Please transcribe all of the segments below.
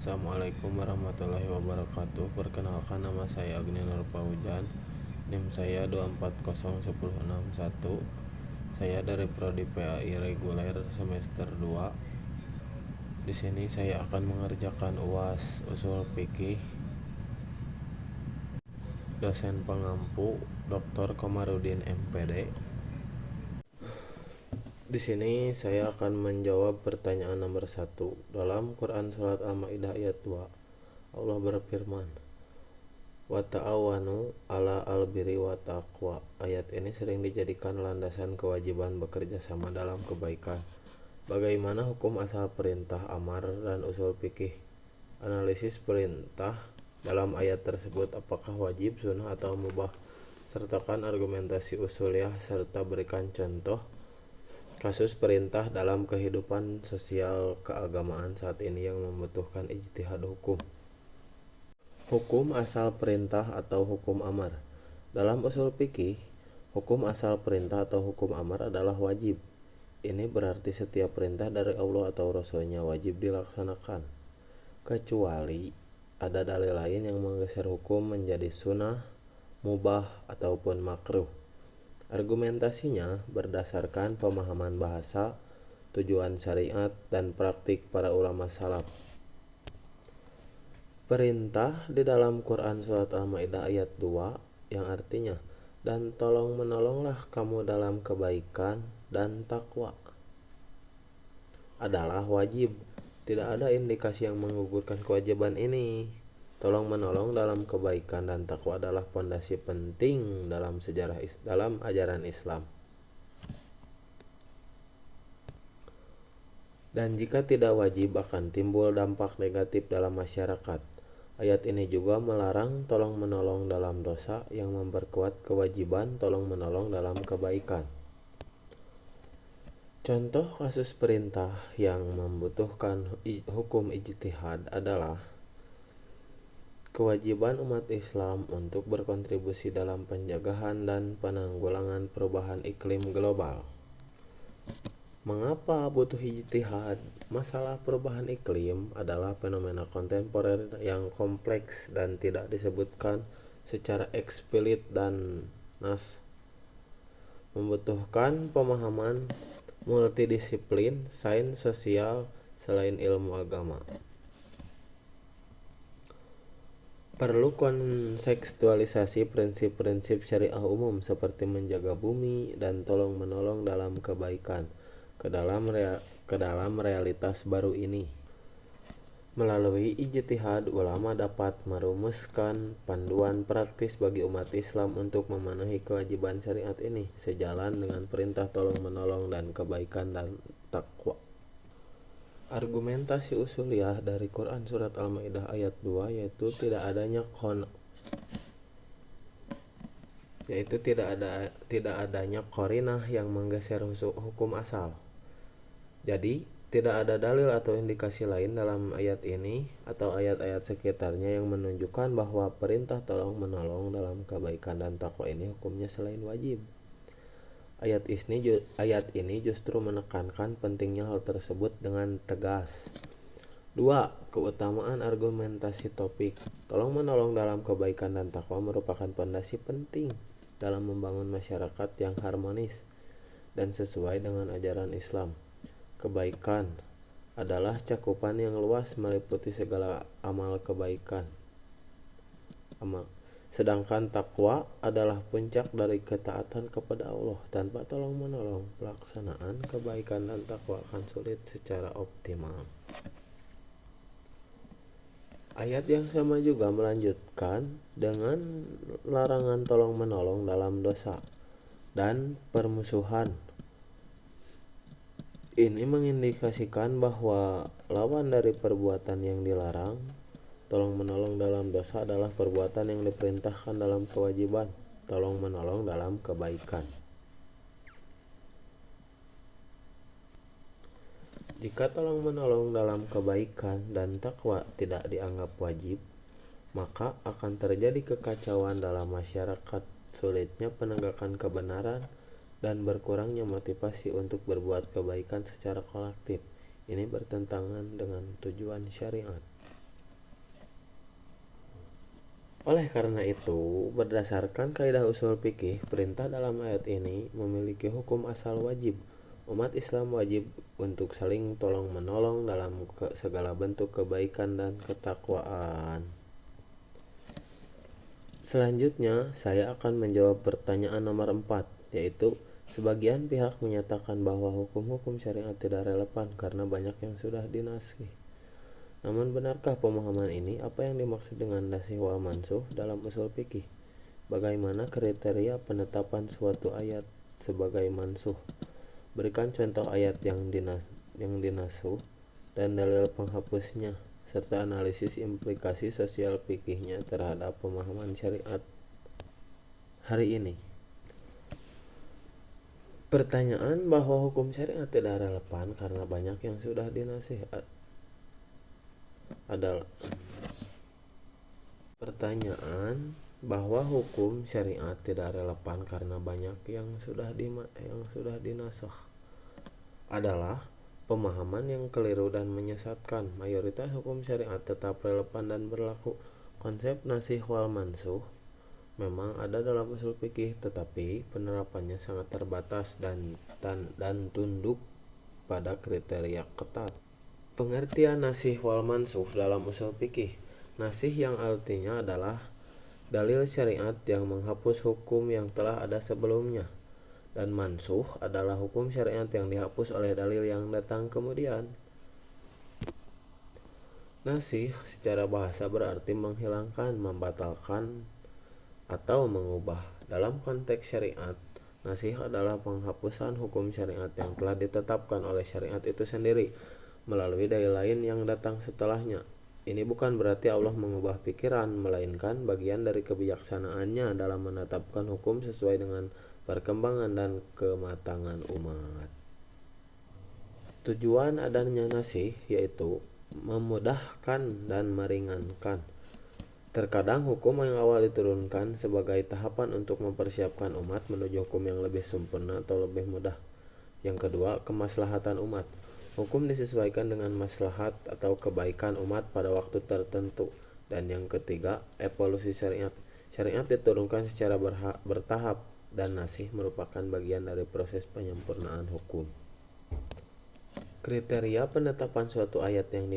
Assalamualaikum warahmatullahi wabarakatuh. Perkenalkan, nama saya Agni Nur Paujan. NIM saya 2401061. Saya dari Prodi PAI Reguler semester 2. Di sini saya akan mengerjakan UAS Usul Fikih. Dosen pengampu Dr. Komarudin MPD. Di sini saya akan menjawab pertanyaan nomor 1. Dalam Quran surat Al-Maidah ayat 2, Allah berfirman, "Wa ta'awanu 'ala al-birri wa taqwa." Ayat ini sering dijadikan landasan kewajiban bekerja sama dalam kebaikan. Bagaimana hukum asal perintah amar dan usul fikih? Analisis perintah dalam ayat tersebut, apakah wajib, sunnah, atau mubah? Sertakan argumentasi usuliyah serta berikan contoh kasus perintah dalam kehidupan sosial keagamaan saat ini yang membutuhkan ijtihad hukum. Hukum asal perintah atau hukum amar. Dalam usul fikih, hukum asal perintah atau hukum amar adalah wajib. Ini berarti setiap perintah dari Allah atau Rasul-Nya wajib dilaksanakan, kecuali ada dalil lain yang menggeser hukum menjadi sunnah, mubah, ataupun makruh. Argumentasinya berdasarkan pemahaman bahasa, tujuan syariat, dan praktik para ulama salaf. Perintah di dalam Quran surat Al-Maidah ayat 2 yang artinya, "Dan tolong menolonglah kamu dalam kebaikan dan takwa," adalah wajib. Tidak ada indikasi yang menggugurkan kewajiban ini. Tolong menolong dalam kebaikan dan takwa adalah fondasi penting dalam ajaran Islam. Dan jika tidak wajib akan timbul dampak negatif dalam masyarakat. Ayat ini juga melarang tolong menolong dalam dosa yang memperkuat kewajiban tolong menolong dalam kebaikan. Contoh kasus perintah yang membutuhkan hukum ijtihad adalah kewajiban umat Islam untuk berkontribusi dalam pencegahan dan penanggulangan perubahan iklim global. Mengapa butuh ijtihad? Masalah perubahan iklim adalah fenomena kontemporer yang kompleks dan tidak disebutkan secara eksplisit dan nas. Membutuhkan pemahaman multidisiplin sains sosial selain ilmu agama. Perlu kontekstualisasi prinsip-prinsip syariah umum seperti menjaga bumi dan tolong menolong dalam kebaikan ke dalam realitas baru ini. Melalui ijtihad, ulama dapat merumuskan panduan praktis bagi umat Islam untuk memenuhi kewajiban syariat ini sejalan dengan perintah tolong menolong dan kebaikan dan takwa. Argumentasi usuliyah dari Quran surat Al-Maidah ayat 2 yaitu tidak adanya qarinah yang menggeser hukum asal. Jadi, tidak ada dalil atau indikasi lain dalam ayat ini atau ayat-ayat sekitarnya yang menunjukkan bahwa perintah tolong menolong dalam kebaikan dan takwa ini hukumnya selain wajib. Ayat ini justru menekankan pentingnya hal tersebut dengan tegas. 2. Keutamaan argumentasi topik. Tolong menolong dalam kebaikan dan takwa merupakan fondasi penting dalam membangun masyarakat yang harmonis dan sesuai dengan ajaran Islam. Kebaikan adalah cakupan yang luas meliputi segala amal kebaikan. Sedangkan takwa adalah puncak dari ketaatan kepada Allah. Tanpa tolong menolong, pelaksanaan kebaikan dan takwa akan sulit secara optimal. Ayat yang sama juga melanjutkan dengan larangan tolong menolong dalam dosa dan permusuhan. Ini mengindikasikan bahwa lawan dari perbuatan yang dilarang, tolong menolong dalam dosa, adalah perbuatan yang diperintahkan dalam kewajiban tolong menolong dalam kebaikan. Jika tolong menolong dalam kebaikan dan takwa tidak dianggap wajib, maka akan terjadi kekacauan dalam masyarakat, sulitnya penegakan kebenaran, dan berkurangnya motivasi untuk berbuat kebaikan secara kolektif. Ini bertentangan dengan tujuan syariat. Oleh karena itu, berdasarkan kaidah usul fikih, perintah dalam ayat ini memiliki hukum asal wajib. Umat Islam wajib untuk saling tolong-menolong dalam segala bentuk kebaikan dan ketakwaan. Selanjutnya, saya akan menjawab pertanyaan nomor 4, yaitu sebagian pihak menyatakan bahwa hukum-hukum syariat tidak relevan karena banyak yang sudah dinaskih. Namun benarkah pemahaman ini? Apa yang dimaksud dengan nasih wal mansuh dalam usul fikih? Bagaimana kriteria penetapan suatu ayat sebagai mansuh? Berikan contoh ayat yang dinasuh dan dalil penghapusnya, serta analisis implikasi sosial fikihnya terhadap pemahaman syariat hari ini. Pertanyaan bahwa hukum syariat tidak relevan karena banyak yang sudah dinasih adalah pertanyaan bahwa hukum syariat tidak relevan karena banyak yang sudah dinasah adalah pemahaman yang keliru dan menyesatkan. Mayoritas hukum syariat tetap relevan dan berlaku. Konsep nasih wal mansuh memang ada dalam usul fikih, tetapi penerapannya sangat terbatas dan tunduk pada kriteria ketat. Pengertian nasih wal mansuh dalam usul fikih. Nasih yang artinya adalah dalil syariat yang menghapus hukum yang telah ada sebelumnya, dan mansuh adalah hukum syariat yang dihapus oleh dalil yang datang kemudian. Nasih secara bahasa berarti menghilangkan, membatalkan, atau mengubah. Dalam konteks syariat, nasih adalah penghapusan hukum syariat yang telah ditetapkan oleh syariat itu sendiri melalui dalil lain yang datang setelahnya. Ini bukan berarti Allah mengubah pikiran, melainkan bagian dari kebijaksanaannya dalam menetapkan hukum sesuai dengan perkembangan dan kematangan umat. Tujuan adanya nasih yaitu memudahkan dan meringankan. Terkadang hukum yang awal diturunkan sebagai tahapan untuk mempersiapkan umat menuju hukum yang lebih sempurna atau lebih mudah. Yang kedua, kemaslahatan umat. Hukum disesuaikan dengan maslahat atau kebaikan umat pada waktu tertentu. Dan yang ketiga, evolusi syariat. Syariat diturunkan secara bertahap dan nasih merupakan bagian dari proses penyempurnaan hukum. Kriteria penetapan suatu ayat yang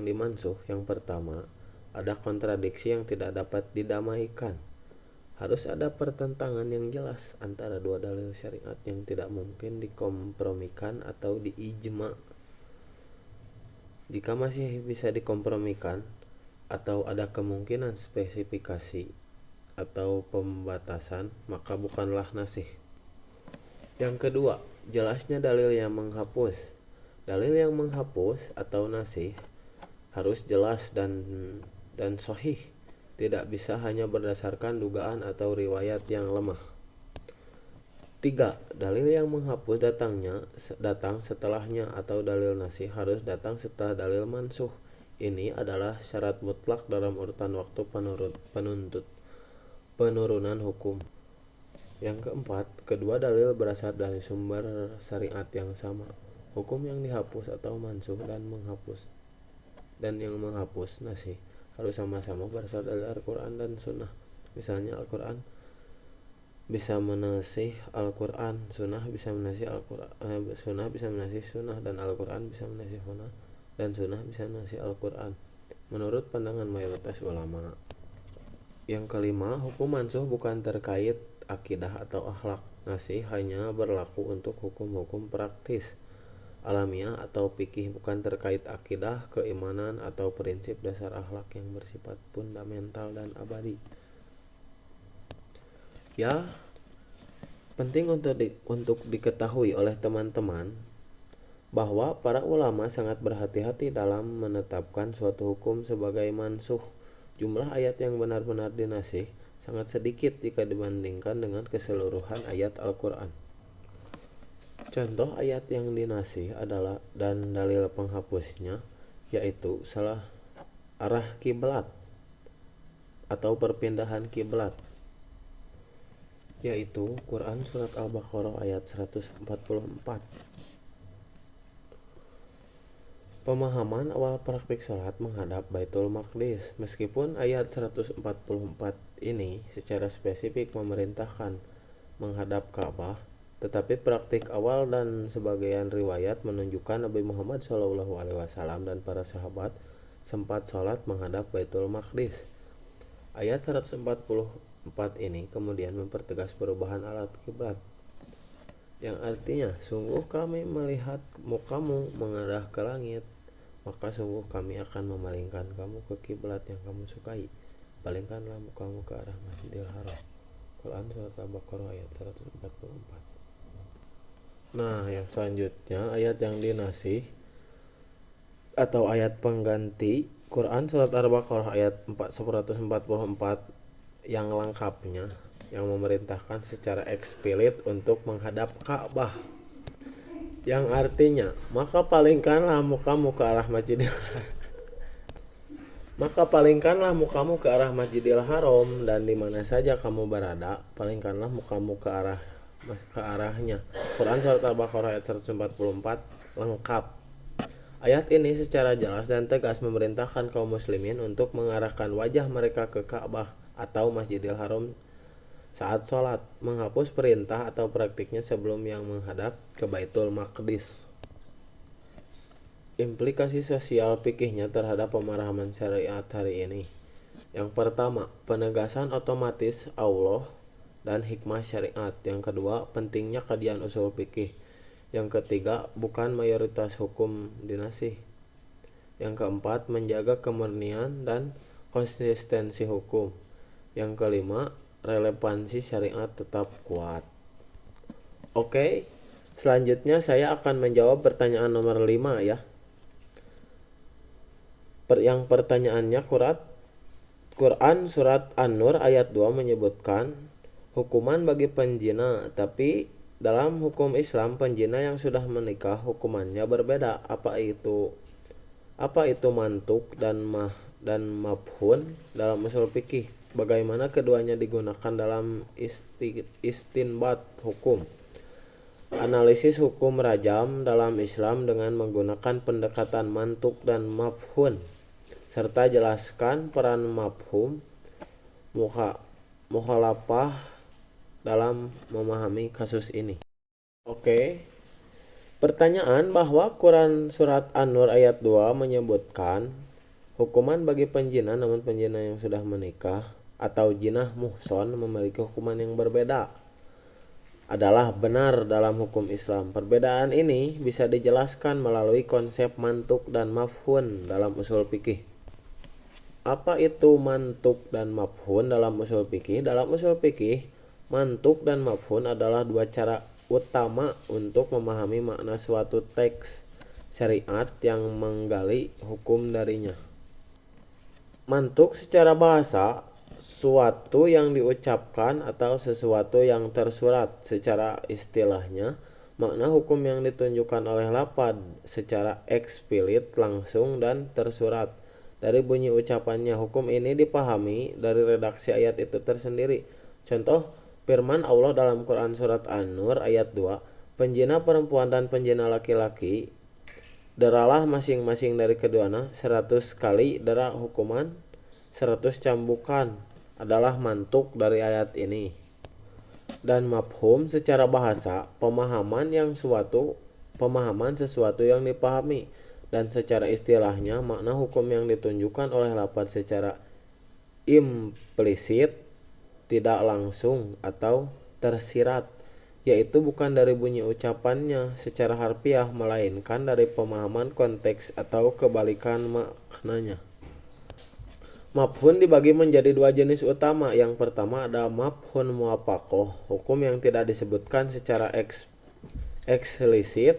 dimansuh. Yang pertama, ada kontradiksi yang tidak dapat didamaikan. Harus ada pertentangan yang jelas antara dua dalil syariat yang tidak mungkin dikompromikan atau diijma. Jika masih bisa dikompromikan atau ada kemungkinan spesifikasi atau pembatasan, maka bukanlah nasih. Yang kedua, jelasnya dalil yang menghapus. Dalil yang menghapus atau nasih harus jelas dan sahih. Tidak bisa hanya berdasarkan dugaan atau riwayat yang lemah. 3. Dalil yang menghapus datang setelahnya atau dalil nasih harus datang setelah dalil mansuh. Ini adalah syarat mutlak dalam urutan waktu penurunan hukum. Yang keempat, kedua dalil berasal dari sumber syariat yang sama. Hukum yang dihapus atau mansuh dan yang menghapus nasih harus sama-sama berasal dari Al-Quran dan Sunnah. Misalnya Al-Quran bisa menasih Al-Quran, Sunnah bisa menasih Al-Quran, Sunnah bisa menasih Sunnah, dan Al-Quran bisa menasih Sunnah, dan Sunnah bisa menasih Al-Quran menurut pandangan mayoritas ulama. Yang kelima, hukum mansuh bukan terkait akidah atau akhlak. Nasih hanya berlaku untuk hukum-hukum praktis alamiah atau fikih, bukan terkait akidah, keimanan, atau prinsip dasar akhlak yang bersifat fundamental dan abadi. Ya, penting untuk diketahui oleh teman-teman bahwa para ulama sangat berhati-hati dalam menetapkan suatu hukum sebagai mansuh. Jumlah ayat yang benar-benar dinasih sangat sedikit jika dibandingkan dengan keseluruhan ayat Al-Quran. Contoh ayat yang dinasih adalah dan dalil penghapusnya yaitu salah arah kiblat atau perpindahan kiblat, yaitu Quran surat Al-Baqarah ayat 144. Pemahaman awal praktik sholat menghadap Baitul Maqdis. Meskipun ayat 144 ini secara spesifik memerintahkan menghadap Ka'bah, tetapi praktik awal dan sebagian riwayat menunjukkan Nabi Muhammad SAW dan para sahabat sempat sholat menghadap Baitul Maqdis. Ayat 144 ini kemudian mempertegas perubahan alat kiblat, yang artinya, sungguh kami melihat mukamu mengarah ke langit, maka sungguh kami akan memalingkan kamu ke kiblat yang kamu sukai. Palingkanlah mukamu ke arah Masjidil Haram. Quran Surat Al-Baqarah ayat 144. Nah, yang selanjutnya ayat yang dinasih atau ayat pengganti Quran Surat Al-Baqarah ayat 144 yang lengkapnya, yang memerintahkan secara eksplisit untuk menghadap Ka'bah, yang artinya, maka palingkanlah mukamu ke arah Masjidil Haram dan di mana saja kamu berada, palingkanlah mukamu ke arahnya. Quran Surat Al-Baqarah ayat 144 lengkap. Ayat ini secara jelas dan tegas memerintahkan kaum muslimin untuk mengarahkan wajah mereka ke Ka'bah atau Masjidil Haram saat sholat, menghapus perintah atau praktiknya sebelum yang menghadap ke Baitul Maqdis. Implikasi sosial fikihnya terhadap pemahaman syariat hari ini. Yang pertama, penegasan otomatis Allah dan hikmah syariat. Yang kedua, pentingnya kajian usul fikih. Yang ketiga, bukan mayoritas hukum dinasih. Yang keempat, menjaga kemurnian dan konsistensi hukum. Yang kelima, relevansi syariat tetap kuat. Oke, selanjutnya saya akan menjawab pertanyaan nomor 5 ya. Yang pertanyaannya Quran Surat An-Nur ayat 2 menyebutkan hukuman bagi penjina, tapi dalam hukum Islam penjina yang sudah menikah hukumannya berbeda. Apa itu mantuk dan mafhun dalam usul fikih? Bagaimana keduanya digunakan dalam istinbat hukum? Analisis hukum rajam dalam Islam dengan menggunakan pendekatan mantuk dan mafhun, serta jelaskan peran mafhum mukhalafah dalam memahami kasus ini. Oke. Pertanyaan bahwa Quran Surat An-Nur ayat 2 menyebutkan hukuman bagi penjina, namun penjina yang sudah menikah atau jinah muhson memiliki hukuman yang berbeda adalah benar dalam hukum Islam. Perbedaan ini bisa dijelaskan melalui konsep mantuk dan mafhun dalam usul fikih. Apa itu mantuk dan mafhun dalam usul fikih? Dalam usul fikih, mantuk dan mafhun adalah dua cara utama untuk memahami makna suatu teks syariat yang menggali hukum darinya. Mantuk secara bahasa suatu yang diucapkan atau sesuatu yang tersurat. Secara istilahnya, makna hukum yang ditunjukkan oleh lafaz secara eksplisit, langsung, dan tersurat. Dari bunyi ucapannya, hukum ini dipahami dari redaksi ayat itu tersendiri. Contoh, firman Allah dalam Quran Surat An-Nur ayat 2, penjina perempuan dan penjina laki-laki, deralah masing-masing dari keduanya 100 kali dera, hukuman 100 cambukan, adalah mantuk dari ayat ini. Dan mafhum secara bahasa, pemahaman sesuatu yang dipahami, dan secara istilahnya makna hukum yang ditunjukkan oleh lafaz secara implisit, tidak langsung atau tersirat, yaitu bukan dari bunyi ucapannya secara harfiah, melainkan dari pemahaman konteks atau kebalikan maknanya. Mafhum dibagi menjadi dua jenis utama. Yang pertama ada mafhum muwafaqah, hukum yang tidak disebutkan secara eksplisit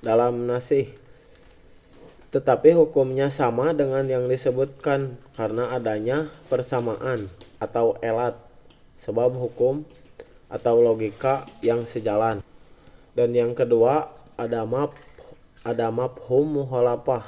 dalam nasih, tetapi hukumnya sama dengan yang disebutkan karena adanya persamaan atau elat, sebab hukum atau logika yang sejalan. Dan yang kedua ada mafhum mukhalafah,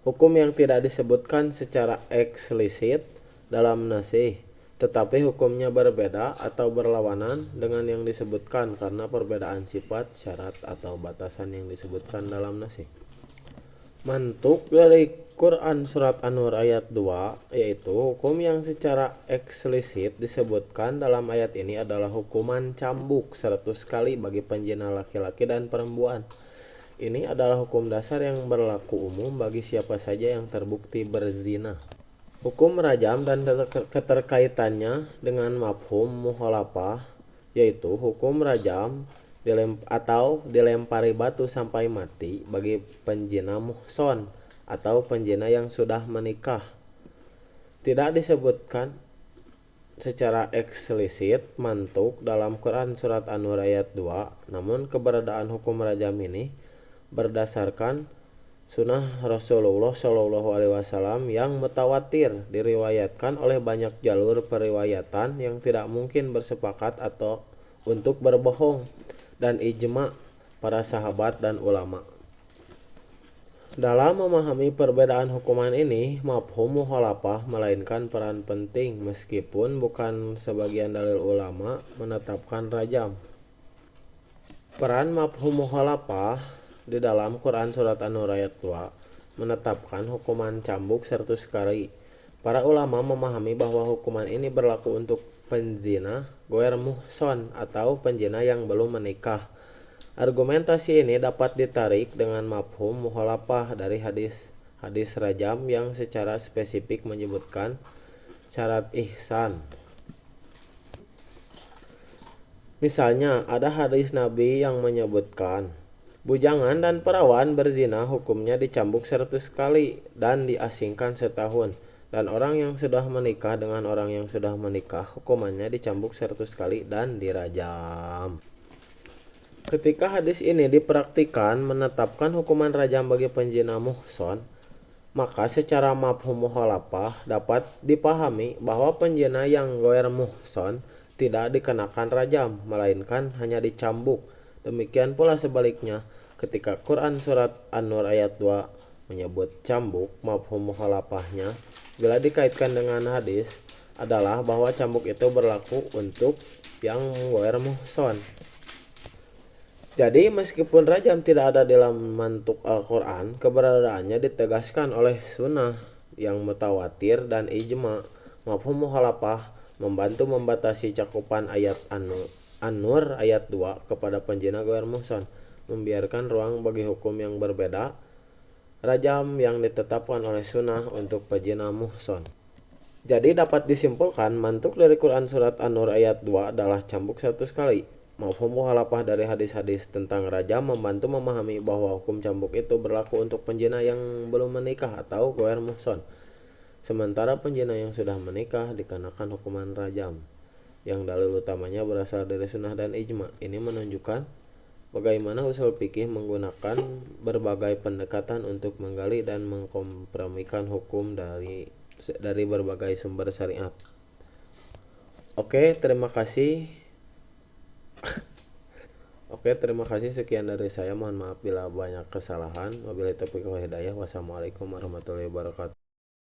hukum yang tidak disebutkan secara eksplisit dalam nasih, tetapi hukumnya berbeda atau berlawanan dengan yang disebutkan karena perbedaan sifat, syarat, atau batasan yang disebutkan dalam nasih. Mantuk dari Quran Surat An-Nur ayat 2, yaitu hukum yang secara eksplisit disebutkan dalam ayat ini adalah hukuman cambuk 100 kali bagi penjina laki-laki dan perempuan. Ini adalah hukum dasar yang berlaku umum bagi siapa saja yang terbukti berzina. Hukum rajam dan keterkaitannya dengan mafhum mukhalafah, yaitu hukum rajam atau dilempari batu sampai mati bagi penjina muhson atau penjina yang sudah menikah. Tidak disebutkan secara eksplisit mantuk dalam Quran Surat An-Nur ayat 2, namun keberadaan hukum rajam ini berdasarkan sunnah Rasulullah Shallallahu Alaihi Wasallam yang mutawatir, diriwayatkan oleh banyak jalur periwayatan yang tidak mungkin bersepakat atau untuk berbohong, dan ijma para sahabat dan ulama. Dalam memahami perbedaan hukuman ini, mafhum mukhalafah melainkan peran penting meskipun bukan sebagian dalil ulama menetapkan rajam. Peran mafhum mukhalafah di dalam Quran Surat An-Nur ayat 2 menetapkan hukuman cambuk 100 kali. Para ulama memahami bahwa hukuman ini berlaku untuk penzina goer muhson atau penzina yang belum menikah. Argumentasi ini dapat ditarik dengan mafhum mukhalafah dari hadis rajam yang secara spesifik menyebutkan syarat ihsan. Misalnya, ada hadis Nabi yang menyebutkan bujangan dan perawan berzina hukumnya dicambuk 100 kali dan diasingkan setahun. Dan orang yang sudah menikah dengan orang yang sudah menikah hukumannya dicambuk 100 kali dan dirajam. Ketika hadis ini dipraktikkan menetapkan hukuman rajam bagi penzina muhson, maka secara mafhum mukhalafah dapat dipahami bahwa penzina yang goer muhson tidak dikenakan rajam, melainkan hanya dicambuk. Demikian pula sebaliknya, ketika Quran Surat An-Nur ayat 2 menyebut cambuk, mafhum mukhalafahnya bila dikaitkan dengan hadis adalah bahwa cambuk itu berlaku untuk yang goer muhson. Jadi meskipun rajam tidak ada dalam mantuk Al-Quran, keberadaannya ditegaskan oleh sunnah yang mutawatir dan ijma. Mafhum mukhalafah membantu membatasi cakupan ayat An-Nur ayat 2 kepada penzina goer muhson, membiarkan ruang bagi hukum yang berbeda rajam yang ditetapkan oleh sunnah untuk penzina muhson. Jadi dapat disimpulkan mantuk dari Quran Surat An-Nur ayat 2 adalah cambuk 100 kali. Mafhum mukhalafah dari hadis-hadis tentang rajam membantu memahami bahwa hukum cambuk itu berlaku untuk penzina yang belum menikah atau goer muhson. Sementara penzina yang sudah menikah dikenakan hukuman rajam, yang dalil utamanya berasal dari sunnah dan ijma. Ini menunjukkan bagaimana usul fikih menggunakan berbagai pendekatan untuk menggali dan mengkompromikan hukum dari berbagai sumber syariat. Oke, terima kasih. Sekian dari saya. Mohon maaf bila banyak kesalahan. Wabillahi taufiq wal hidayah. Wassalamualaikum warahmatullahi wabarakatuh.